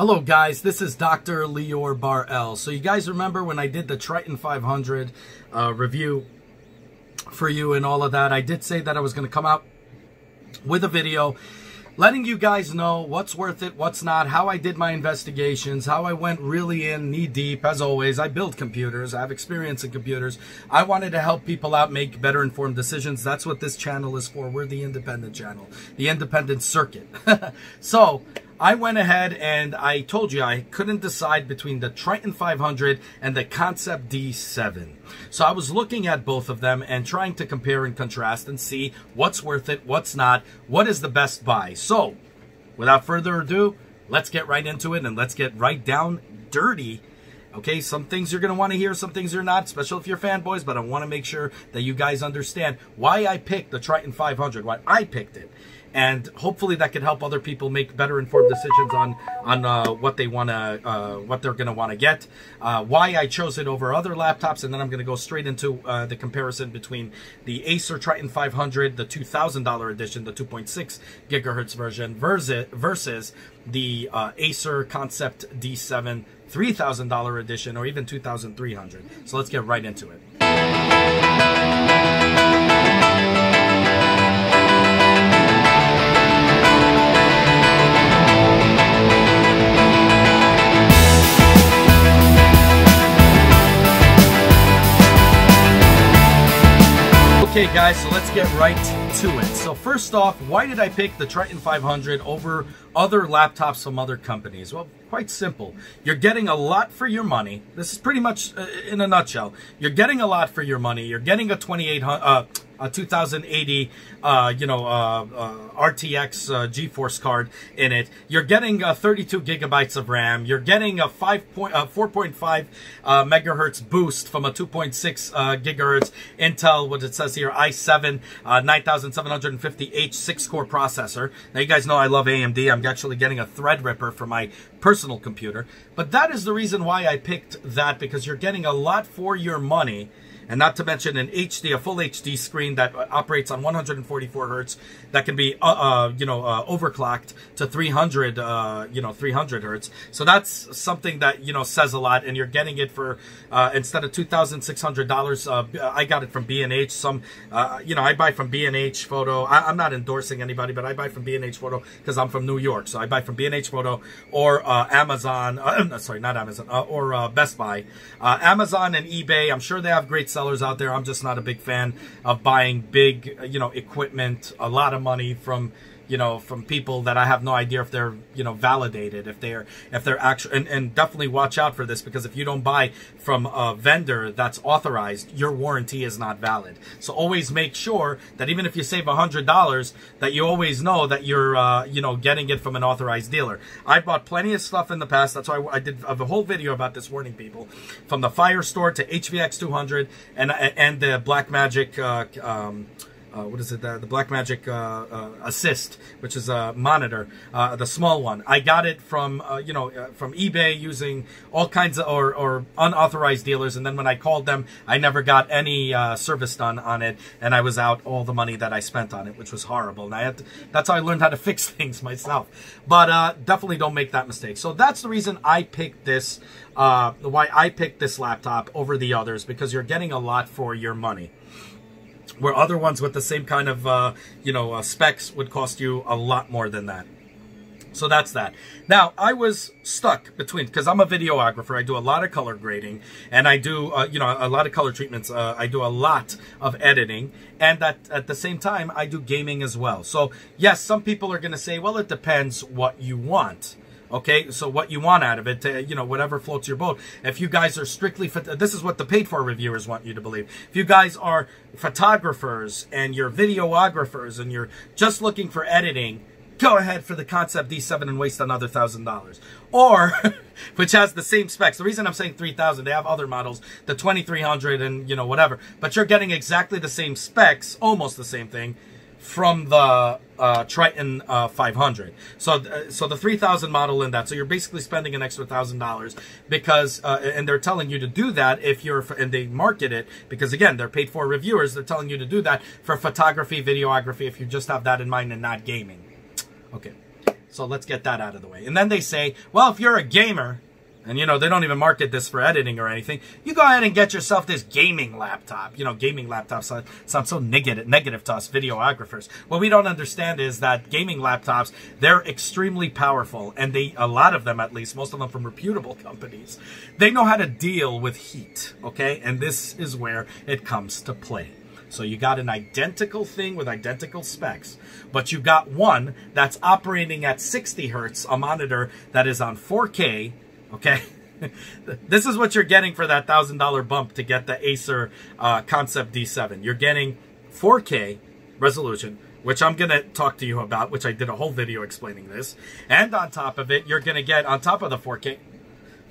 Hello guys, this is Dr. Lior Bar-El. So you guys remember when I did the Triton 500 review for you and all of that, I did say that I was going to come out with a video letting you guys know what's worth it, what's not, how I did my investigations, how I went really in knee deep. As always, I build computers. I have experience in computers. I wanted to help people out make better informed decisions. That's what this channel is for. We're the independent channel, the independent circuit. So I went ahead and I told you I couldn't decide between the Triton 500 and the Concept D7. So I was looking at both of them and trying to compare and contrast and see what's worth it, what's not, what is the best buy. So without further ado, let's get right into it and let's get right down dirty. Okay, some things you're going to want to hear, some things you're not, especially if you're fanboys, but I want to make sure that you guys understand why I picked the Triton 500, why I picked it. And hopefully that can help other people make better informed decisions on what they want to, what they're going to want to get, why I chose it over other laptops, and then I'm going to go straight into the comparison between the Acer Triton 500, the $2,000 edition, the 2.6 gigahertz version, versus the Acer Concept D7 $3,000 edition, or even $2,300. So let's get right into it. Okay guys, so let's get right to it. So first off, why did I pick the Triton 500 over other laptops from other companies? Well, quite simple. You're getting a lot for your money. This is pretty much in a nutshell. You're getting a lot for your money. You're getting a 2080 RTX GeForce card in it. You're getting 32 gigabytes of RAM. You're getting a 4.5 megahertz boost from a 2.6 gigahertz Intel, what it says here, i7 9750H 6-core processor. Now you guys know I love AMD. I'm actually getting a Threadripper for my personal computer. But that is the reason why I picked that, because you're getting a lot for your money. And not to mention an HD, a full HD screen that operates on 144 hertz, that can be, overclocked to 300, 300 hertz. So that's something that, says a lot. And you're getting it for, instead of $2,600, I got it from B&H. I buy from B&H Photo. I'm not endorsing anybody, but I buy from B&H Photo because I'm from New York. So I buy from B&H Photo or Amazon, sorry, not Amazon, or Best Buy. Amazon and eBay, I'm sure they have great sellers out there. I'm just not a big fan of buying big, equipment, a lot of money from people that I have no idea if they're, validated, if they're actually, and definitely watch out for this, because if you don't buy from a vendor that's authorized, your warranty is not valid. So always make sure that even if you save $100, that you always know that you're, getting it from an authorized dealer. I bought plenty of stuff in the past. That's why I did a whole video about this, warning people, from the Firestore to HVX 200 and the Blackmagic, what is it? The Blackmagic Assist, which is a monitor, the small one. I got it from from eBay using all kinds of or unauthorized dealers, and then when I called them, I never got any service done on it, and I was out all the money that I spent on it, which was horrible. And that's how I learned how to fix things myself. But definitely don't make that mistake. So that's the reason I picked this. Why I picked this laptop over the others, because you're getting a lot for your money, where other ones with the same kind of, specs would cost you a lot more than that. So that's that. Now, I was stuck between, because I'm a videographer, I do a lot of color grading, and I do, a lot of color treatments. I do a lot of editing, and at the same time, I do gaming as well. So, yes, some people are going to say, well, it depends what you want. Okay, so what you want out of it, whatever floats your boat. If you guys are strictly, this is what the paid-for reviewers want you to believe. If you guys are photographers and you're videographers and you're just looking for editing, go ahead for the Concept D7 and waste another $1,000. Or, which has the same specs. The reason I'm saying 3,000, they have other models, the 2300 and, whatever. But you're getting exactly the same specs, almost the same thing, from the Triton 500. So the 3000 model in that. So you're basically spending an extra $1,000 because, and they're telling you to do that if you're, and they market it because again, they're paid for reviewers. They're telling you to do that for photography, videography, if you just have that in mind and not gaming. Okay. So let's get that out of the way. And then they say, well, if you're a gamer, and, you know, they don't even market this for editing or anything, you go ahead and get yourself this gaming laptop. You know, gaming laptops sound so negative to us videographers. What we don't understand is that gaming laptops, they're extremely powerful. And a lot of them, at least, most of them from reputable companies, they know how to deal with heat, okay? And this is where it comes to play. So you got an identical thing with identical specs, but you got one that's operating at 60 hertz, a monitor that is on 4K, okay? This is what you're getting for that $1,000 bump to get the Acer Concept D7. You're getting 4K resolution, which I'm going to talk to you about, which I did a whole video explaining this. And on top of it, you're going to get, on top of the 4K,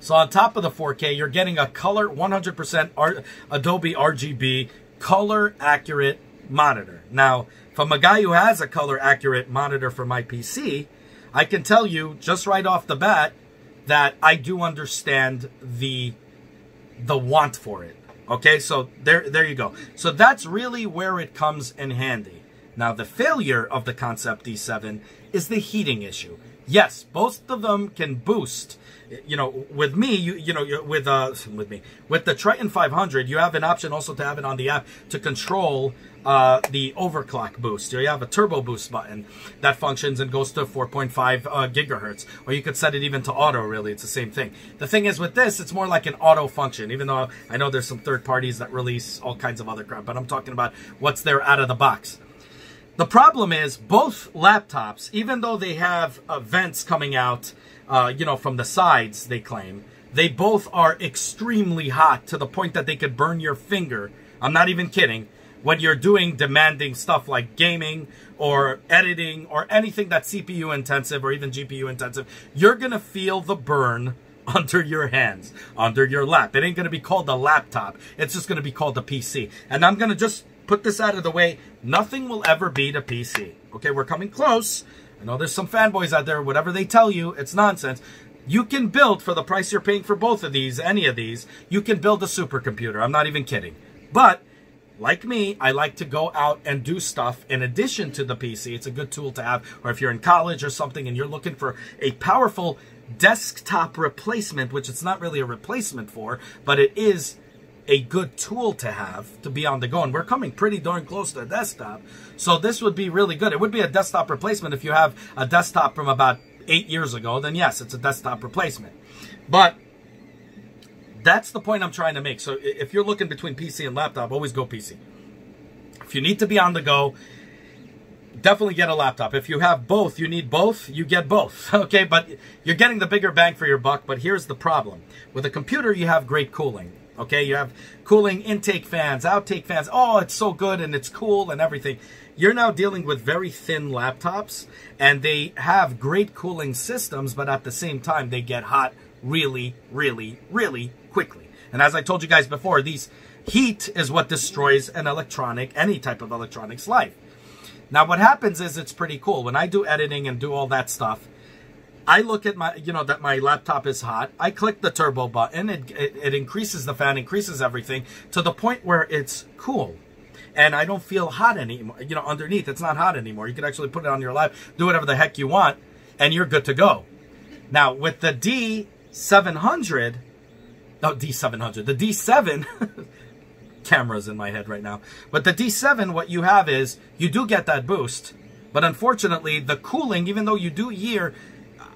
so on top of the 4K, you're getting a color 100% Adobe RGB color accurate monitor. Now, from a guy who has a color accurate monitor for my PC, I can tell you just right off the bat that I do understand the want for it. Okay, so there you go. So that's really where it comes in handy. Now, the failure of the Concept D7 is the heating issue. Yes, both of them can boost. You know, with me, with the Triton 500, you have an option also to have it on the app to control the overclock boost. You have a turbo boost button that functions and goes to 4.5 gigahertz, or you could set it even to auto. Really, it's the same thing. The thing is with this, it's more like an auto function. Even though I know there's some third parties that release all kinds of other crap, but I'm talking about what's there out of the box. The problem is both laptops, even though they have vents coming out, you know, from the sides, they claim, they both are extremely hot to the point that they could burn your finger. I'm not even kidding. When you're doing demanding stuff like gaming or editing or anything that's CPU intensive or even GPU intensive, you're going to feel the burn under your hands, under your lap. It ain't going to be called a laptop. It's just going to be called a PC. And I'm going to just put this out of the way. Nothing will ever beat a PC. Okay, we're coming close. I know there's some fanboys out there, whatever they tell you, it's nonsense. You can build, for the price you're paying for both of these, any of these, you can build a supercomputer. I'm not even kidding. But, like me, I like to go out and do stuff in addition to the PC. It's a good tool to have. Or if you're in college or something and you're looking for a powerful desktop replacement, which it's not really a replacement for, but it is a good tool to have to be on the go. And we're coming pretty darn close to a desktop. So this would be really good. It would be a desktop replacement. If you have a desktop from about 8 years ago, then yes, it's a desktop replacement. But that's the point I'm trying to make. So if you're looking between PC and laptop, always go PC. If you need to be on the go, definitely get a laptop. If you have both, you need both, you get both. Okay, but you're getting the bigger bang for your buck. But here's the problem. With a computer, you have great cooling. Okay, you have cooling intake fans, outtake fans. Oh, it's so good and it's cool and everything. You're now dealing with very thin laptops, and they have great cooling systems, but at the same time, they get hot really, really, really quickly. And as I told you guys before, heat is what destroys any type of electronics life. Now, what happens is it's pretty cool. When I do editing and do all that stuff, I look at my, that my laptop is hot. I click the turbo button. It increases the fan, increases everything to the point where it's cool. And I don't feel hot anymore. Underneath, it's not hot anymore. You can actually put it on your lap, do whatever the heck you want, and you're good to go. Now, with the the D7, cameras in my head right now. But the D7, what you have is, you do get that boost. But unfortunately, the cooling, even though you do hear,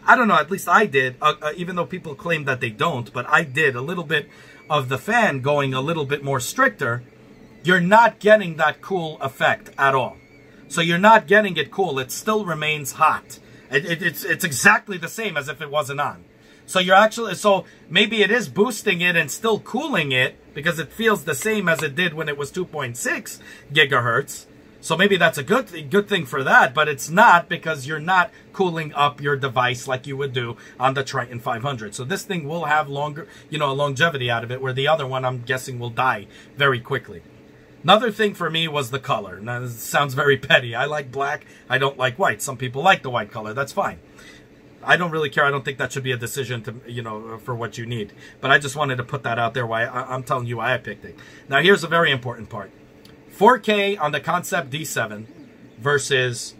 I don't know, at least I did, even though people claim that they don't, but I did a little bit of the fan going a little bit more stricter. You're not getting that cool effect at all. So you're not getting it cool. It still remains hot. It's exactly the same as if it wasn't on. So so maybe it is boosting it and still cooling it because it feels the same as it did when it was 2.6 gigahertz. So maybe that's a good thing for that, but it's not, because you're not cooling up your device like you would do on the Triton 500. So this thing will have longer, a longevity out of it, where the other one, I'm guessing, will die very quickly. Another thing for me was the color. Now, this sounds very petty. I like black. I don't like white. Some people like the white color. That's fine. I don't really care. I don't think that should be a decision to, for what you need. But I just wanted to put that out there. Why I'm telling you why I picked it. Now, here's a very important part. 4K on the Concept D7 versus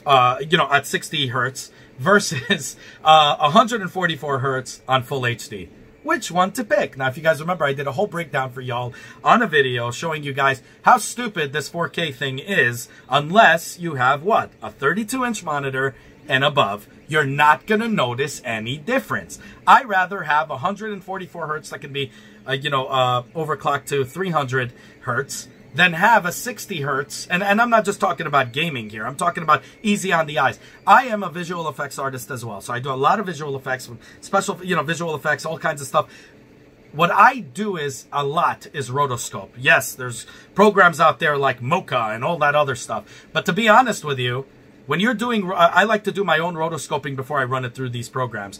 at 60 hertz versus 144 hertz on full HD. Which one to pick? Now, if you guys remember, I did a whole breakdown for y'all on a video showing you guys how stupid this 4K thing is unless you have what? A 32-inch monitor and above. You're not going to notice any difference. I rather have 144 hertz that can be, overclocked to 300 hertz than have a 60 hertz. And I'm not just talking about gaming here. I'm talking about easy on the eyes. I am a visual effects artist as well. So I do a lot of visual effects, special, visual effects, all kinds of stuff. What I do is rotoscope. Yes, there's programs out there like Mocha and all that other stuff. But to be honest with you, when you're doing, I like to do my own rotoscoping before I run it through these programs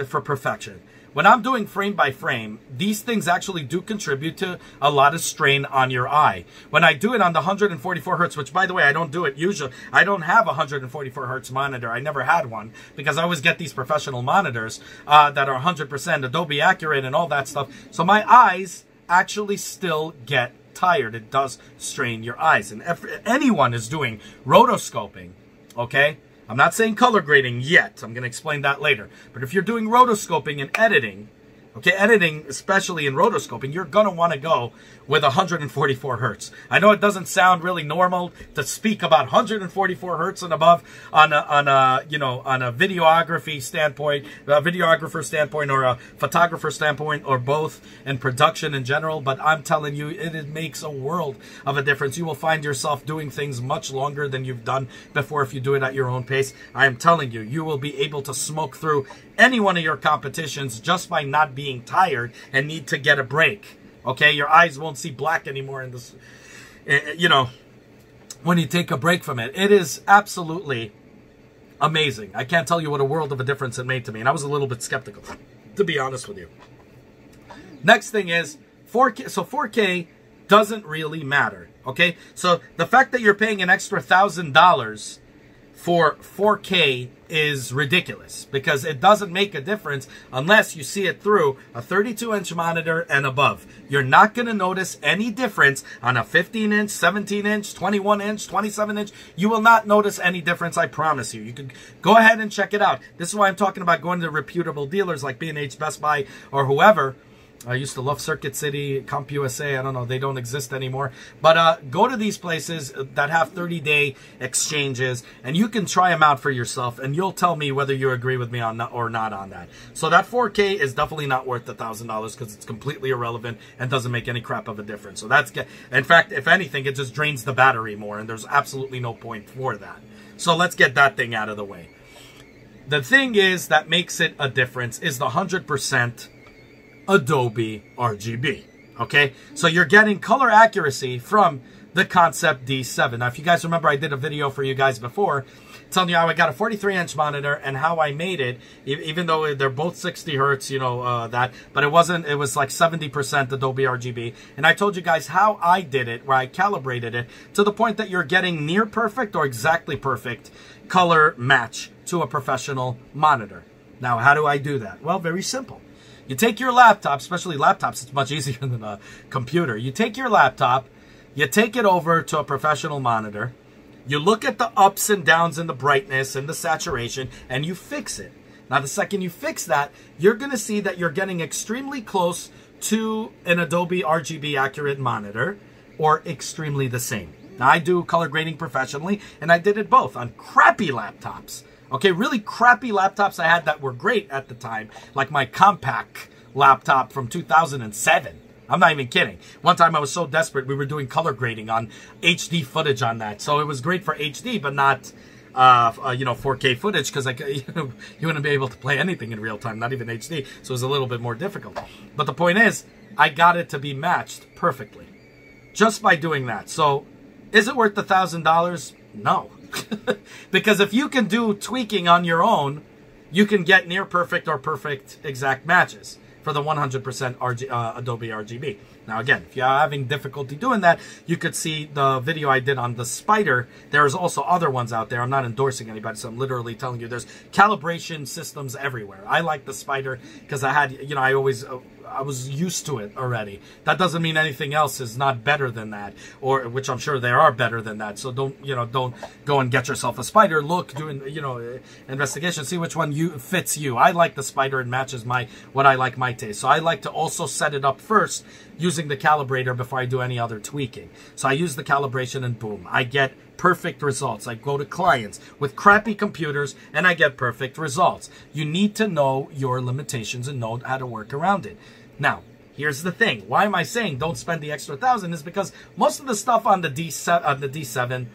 for perfection. When I'm doing frame by frame, these things actually do contribute to a lot of strain on your eye. When I do it on the 144 hertz, which by the way, I don't do it usually. I don't have a 144 hertz monitor. I never had one because I always get these professional monitors that are 100% Adobe accurate and all that stuff. So my eyes actually still get tired. It does strain your eyes. And if anyone is doing rotoscoping, okay? I'm not saying color grading yet. I'm going to explain that later. But if you're doing rotoscoping and editing, okay, editing, especially in rotoscoping, you're going to want to go with 144 hertz. I know it doesn't sound really normal to speak about 144 hertz and above on a videography standpoint, a videographer standpoint or a photographer standpoint or both in production in general. But I'm telling you, it makes a world of a difference. You will find yourself doing things much longer than you've done before if you do it at your own pace. I am telling you, you will be able to smoke through any one of your competitions just by not being tired and need to get a break. Okay, your eyes won't see black anymore in this, when you take a break from it. It is absolutely amazing. I can't tell you what a world of a difference it made to me. And I was a little bit skeptical, to be honest with you. Next thing is 4K. So 4K doesn't really matter. Okay, so the fact that you're paying an extra $1,000 for 4K is ridiculous because it doesn't make a difference unless you see it through a 32-inch monitor and above. You're not going to notice any difference on a 15-inch, 17-inch, 21-inch, 27-inch. You will not notice any difference, I promise you. You can go ahead and check it out. This is why I'm talking about going to reputable dealers like B&H, Best Buy, or whoever. I used to love Circuit City, CompUSA. I don't know. They don't exist anymore. But go to these places that have 30-day exchanges, and you can try them out for yourself, and you'll tell me whether you agree with me on or not on that. So that 4K is definitely not worth the $1,000 because it's completely irrelevant and doesn't make any crap of a difference. So that's, in fact, if anything, it just drains the battery more, and there's absolutely no point for that. So let's get that thing out of the way. The thing is that makes it a difference is the 100% Adobe RGB, okay? So you're getting color accuracy from the Concept D7. Now, if you guys remember, I did a video for you guys before telling you how I got a 43-inch monitor and how I made it, even though they're both 60 hertz, but it was like 70% Adobe RGB. And I told you guys how I did it, where I calibrated it to the point that you're getting near perfect or exactly perfect color match to a professional monitor. Now, how do I do that? Well, very simple. You take your laptop, especially laptops, it's much easier than a computer. You take your laptop, you take it over to a professional monitor, you look at the ups and downs in the brightness and the saturation, and you fix it. Now, the second you fix that, you're going to see that you're getting extremely close to an Adobe RGB accurate monitor, or extremely the same. Now, I do color grading professionally, and I did it both on crappy laptops. Okay, really crappy laptops I had that were great at the time, like my Compaq laptop from 2007. I'm not even kidding. One time I was so desperate, we were doing color grading on HD footage on that. So it was great for HD, but not, 4K footage, because you wouldn't be able to play anything in real time, not even HD. So it was a little bit more difficult. But the point is, I got it to be matched perfectly just by doing that. So is it worth the $1,000? No. Because if you can do tweaking on your own, you can get near perfect or perfect exact matches for the 100% Adobe RGB. Now again, if you're having difficulty doing that, you could see the video I did on the Spider. There's also other ones out there. I'm not endorsing anybody, so I'm literally telling you there's calibration systems everywhere. I like the Spider because I had, I was used to it already. That doesn't mean anything else is not better than that, or which I'm sure there are better than that. So don't go and get yourself a spider. Look, doing investigation, see which one fits you. I like the spider; it matches what I like my taste. So I like to also set it up first using the calibrator before I do any other tweaking. So I use the calibration and boom, I get perfect results. I go to clients with crappy computers and I get perfect results. You need to know your limitations and know how to work around it. Now, here's the thing. Why am I saying don't spend the extra $1,000? Is because most of the stuff on the D7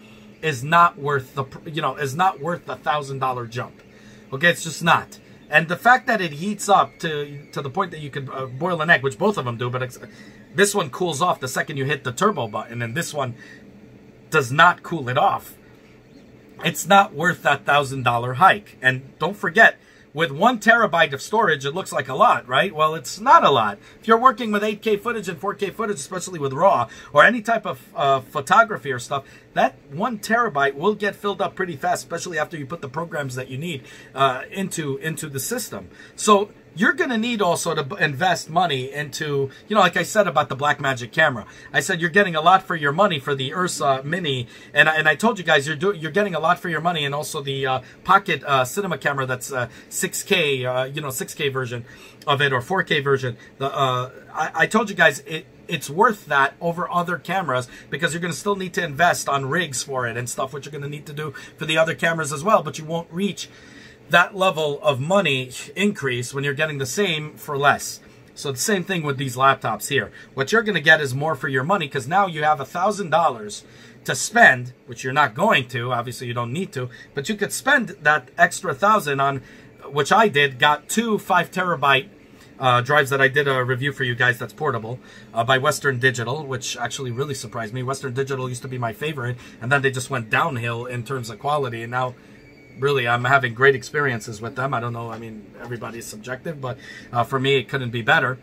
is not worth the $1,000 jump. Okay, it's just not. And the fact that it heats up to the point that you can boil an egg, which both of them do, but this one cools off the second you hit the turbo button, and this one does not cool it off. It's not worth that $1,000 hike. And don't forget, with 1 terabyte of storage, it looks like a lot, right? Well, it's not a lot. If you're working with 8K footage and 4K footage, especially with RAW or any type of photography or stuff, that 1 terabyte will get filled up pretty fast, especially after you put the programs that you need into the system. So you're going to need also to invest money into, like I said about the Blackmagic camera. I said you're getting a lot for your money for the Ursa Mini, and I told you guys you're getting a lot for your money, and also the Pocket Cinema camera that's 6K, 6K version of it, or 4K version. I told you guys it's worth that over other cameras, because you're going to still need to invest on rigs for it and stuff, which you're going to need to do for the other cameras as well, but you won't reach that level of money increase when you're getting the same for less. So the same thing with these laptops here. What you're going to get is more for your money, because now you have $1,000 to spend, which you're not going to. Obviously, you don't need to, but you could spend that extra $1,000 on, which I did, got 2 5 terabyte drives that I did a review for you guys that's portable by Western Digital, which actually really surprised me. Western Digital used to be my favorite, and then they just went downhill in terms of quality, and now really, I'm having great experiences with them. I don't know, I mean, everybody's subjective, but for me, it couldn't be better.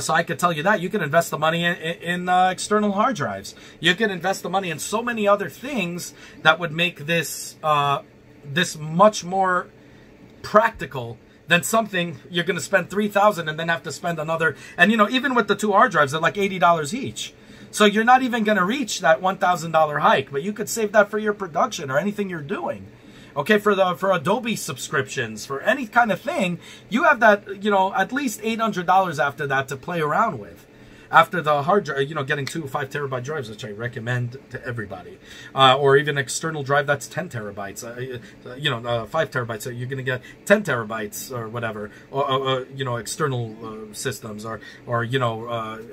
So I could tell you that. You can invest the money in external hard drives. You can invest the money in so many other things that would make this, this much more practical than something you're going to spend $3,000 and then have to spend another. And, even with the 2 hard drives, they're like $80 each. So you're not even going to reach that $1,000 hike, but you could save that for your production or anything you're doing. Okay, for Adobe subscriptions, for any kind of thing, you have that, at least $800 after that to play around with. After the hard drive, getting 2 5 terabyte drives, which I recommend to everybody. Or even external drive that's 10 terabytes, 5 terabytes, so you're going to get 10 terabytes or whatever, or external systems, or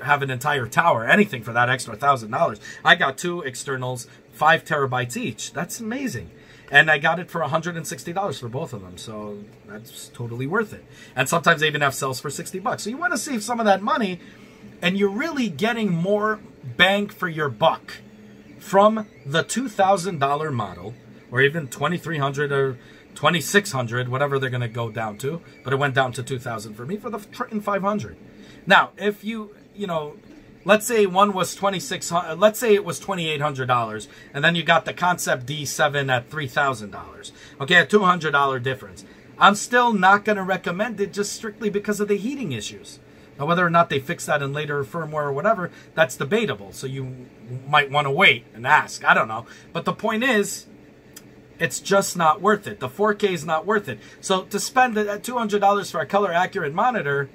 have an entire tower, anything for that extra $1,000. I got 2 externals, 5 terabytes each. That's amazing. And I got it for $160 for both of them, so that's totally worth it. And sometimes they even have sales for $60. So you want to save some of that money, and you're really getting more bang for your buck from the $2,000 model, or even $2,300 or $2,600, whatever they're going to go down to. But it went down to $2,000 for me for the Triton 500. Now, if let's say one was $2,600. Let's say it was $2,800, and then you got the Concept D7 at $3,000. Okay, a $200 difference. I'm still not going to recommend it just strictly because of the heating issues. Now, whether or not they fix that in later firmware or whatever, that's debatable. So you might want to wait and ask. I don't know. But the point is, it's just not worth it. The 4K is not worth it. So to spend $200 for a color accurate monitor,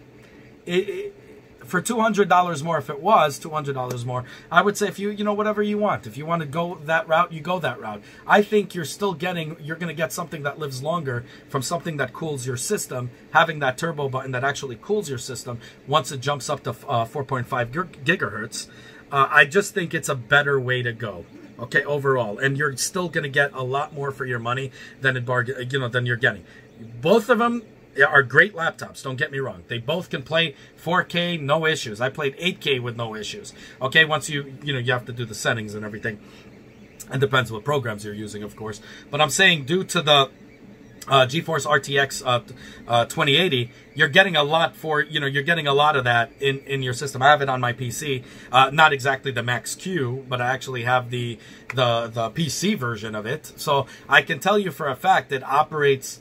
for $200 more, if it was $200 more, I would say if whatever you want. If you want to go that route, you go that route. I think you're going to get something that lives longer from something that cools your system, having that turbo button that actually cools your system once it jumps up to 4.5 gigahertz. I just think it's a better way to go. Okay, overall, and you're still going to get a lot more for your money than than you're getting. Both of them are great laptops, don't get me wrong. They both can play 4K, no issues. I played 8K with no issues. Okay, once you have to do the settings and everything. It depends what programs you're using, of course. But I'm saying due to the GeForce RTX 2080, you're getting a lot for, you're getting a lot of that in your system. I have it on my PC, not exactly the Max Q, but I actually have the PC version of it. So I can tell you for a fact it operates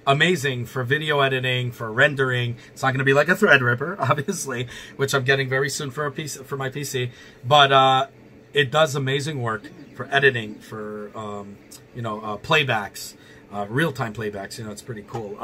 amazing for video editing, for rendering. It's not going to be like a Threadripper, obviously, which I'm getting very soon for my PC. But it does amazing work for editing, for playbacks. Real-time playbacks, it's pretty cool.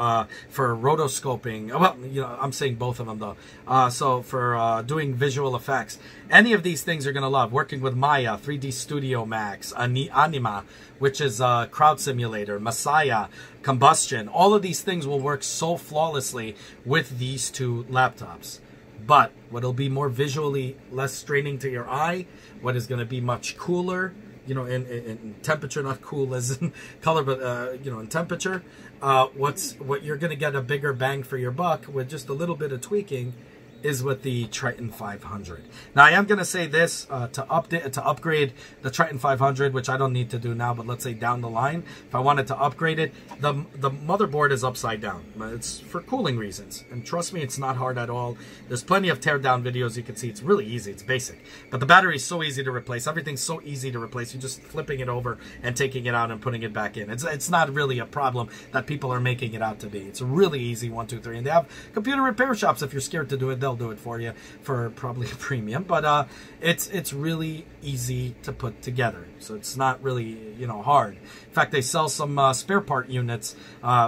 For rotoscoping, well, I'm saying both of them though. So for doing visual effects, any of these things you're gonna love. Working with Maya, 3D Studio Max, Anima, which is a crowd simulator, Messiah, Combustion. All of these things will work so flawlessly with these two laptops. But what'll be more visually less straining to your eye, what is gonna be much cooler, in temperature, not cool as in color, but in temperature. What you're gonna get a bigger bang for your buck with just a little bit of tweaking is with the Triton 500. Now I am gonna say this to upgrade the Triton 500, which I don't need to do now, but let's say down the line, if I wanted to upgrade it, the motherboard is upside down. It's for cooling reasons, and trust me, it's not hard at all. There's plenty of teardown videos you can see. It's really easy. It's basic, but the battery is so easy to replace. Everything's so easy to replace. You're just flipping it over and taking it out and putting it back in. It's not really a problem that people are making it out to be. It's a really easy 1, 2, 3, and they have computer repair shops. If you're scared to do it, they'll do it for you for probably a premium, but it's really easy to put together, so it's not really hard. In fact, they sell some spare part units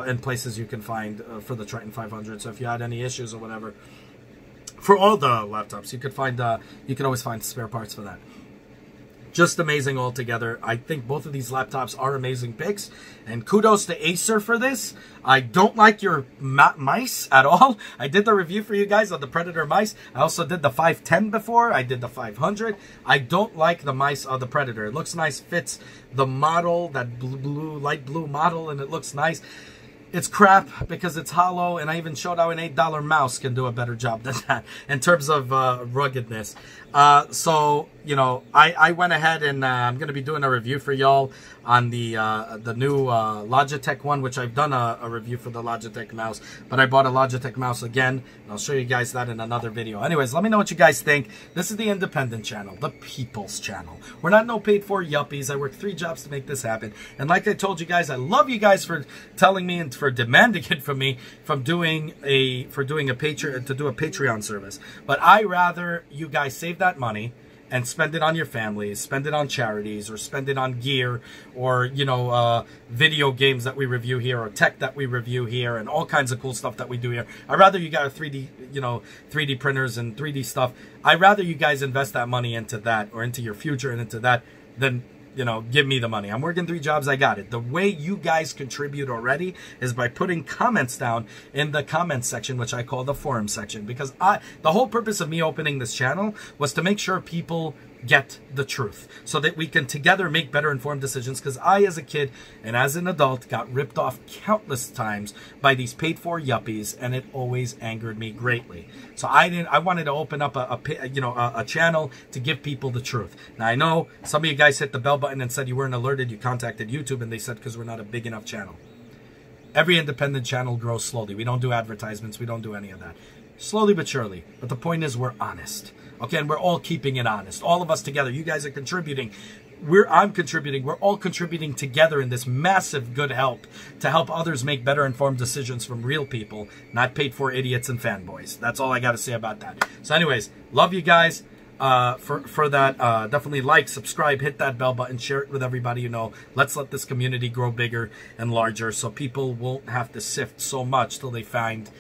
in places you can find for the Triton 500, so if you had any issues or whatever, for all the laptops you can always find spare parts for that. Just amazing altogether. I think both of these laptops are amazing picks, and kudos to Acer for this. I don't like your mice at all. I did the review for you guys on the Predator mice. I also did the 510 before. I did the 500. I don't like the mice of the Predator. It looks nice, fits the model, that light blue model, and it looks nice. It's crap because it's hollow, and I even showed how an $8 mouse can do a better job than that in terms of ruggedness. So, I went ahead and I'm going to be doing a review for y'all on the new Logitech one, which I've done a review for the Logitech mouse, but I bought a Logitech mouse again, and I'll show you guys that in another video. Anyways, let me know what you guys think. This is the independent channel, the people's channel. We're not no paid for yuppies. I worked 3 jobs to make this happen, and like I told you guys, I love you guys for telling me and for demanding it from me to do a Patreon service. But I rather you guys save that money and spend it on your families, spend it on charities, or spend it on gear, or video games that we review here, or tech that we review here, and all kinds of cool stuff that we do here. I'd rather you guys 3D printers and 3D stuff. I'd rather you guys invest that money into that, or into your future and into that, than give me the money. I'm working 3 jobs. I got it. The way you guys contribute already is by putting comments down in the comments section, which I call the forum section, because the whole purpose of me opening this channel was to make sure people get the truth so that we can together make better informed decisions, because I, as a kid and as an adult, got ripped off countless times by these paid for yuppies, and it always angered me greatly. So I wanted to open up a channel to give people the truth. Now I know some of you guys hit the bell button and said you weren't alerted. You contacted YouTube and they said because we're not a big enough channel. Every independent channel grows slowly. We don't do advertisements. We don't do any of that. Slowly but surely. But the point is, we're honest. Okay, and we're all keeping it honest. All of us together. You guys are contributing. I'm contributing. We're all contributing together in this massive good help to help others make better informed decisions from real people, not paid for idiots and fanboys. That's all I got to say about that. So anyways, love you guys. For that, definitely like, subscribe, hit that bell button, share it with everybody you know. Let's let this community grow bigger and larger so people won't have to sift so much till they find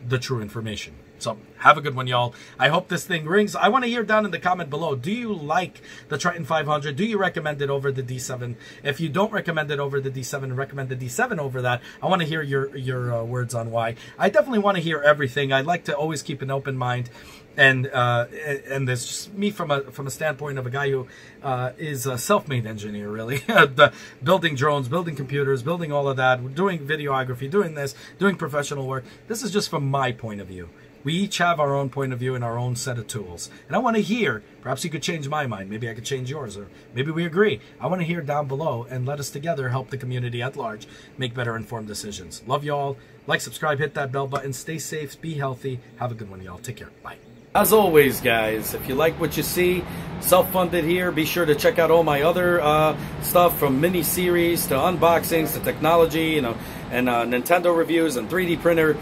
the true information. So, have a good one, y'all. I hope this thing rings. I want to hear down in the comment below, do you like the Triton 500? Do you recommend it over the D7? If you don't recommend it over the D7 and recommend the D7 over that, I want to hear your words on why. I definitely want to hear everything. I like to always keep an open mind. And there's just me from a standpoint of a guy who is a self-made engineer, really. Building drones, building computers, building all of that, doing videography, doing this, doing professional work. This is just from my point of view. We each have our own point of view and our own set of tools. And I want to hear, perhaps you could change my mind. Maybe I could change yours, or maybe we agree. I want to hear down below, and let us together help the community at large make better informed decisions. Love y'all. Like, subscribe, hit that bell button. Stay safe, be healthy. Have a good one, y'all. Take care. Bye. As always, guys, if you like what you see, self-funded here, be sure to check out all my other stuff, from mini-series to unboxings to technology, you know, and Nintendo reviews and 3D printer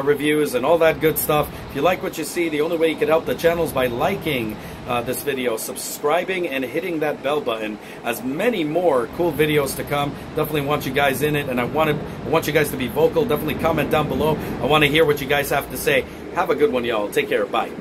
reviews and all that good stuff. If you like what you see, the only way you can help the channel is by liking this video, subscribing, and hitting that bell button. As many more cool videos to come. Definitely want you guys in it, and I want you guys to be vocal. Definitely comment down below. I want to hear what you guys have to say. Have a good one, y'all. Take care. Bye.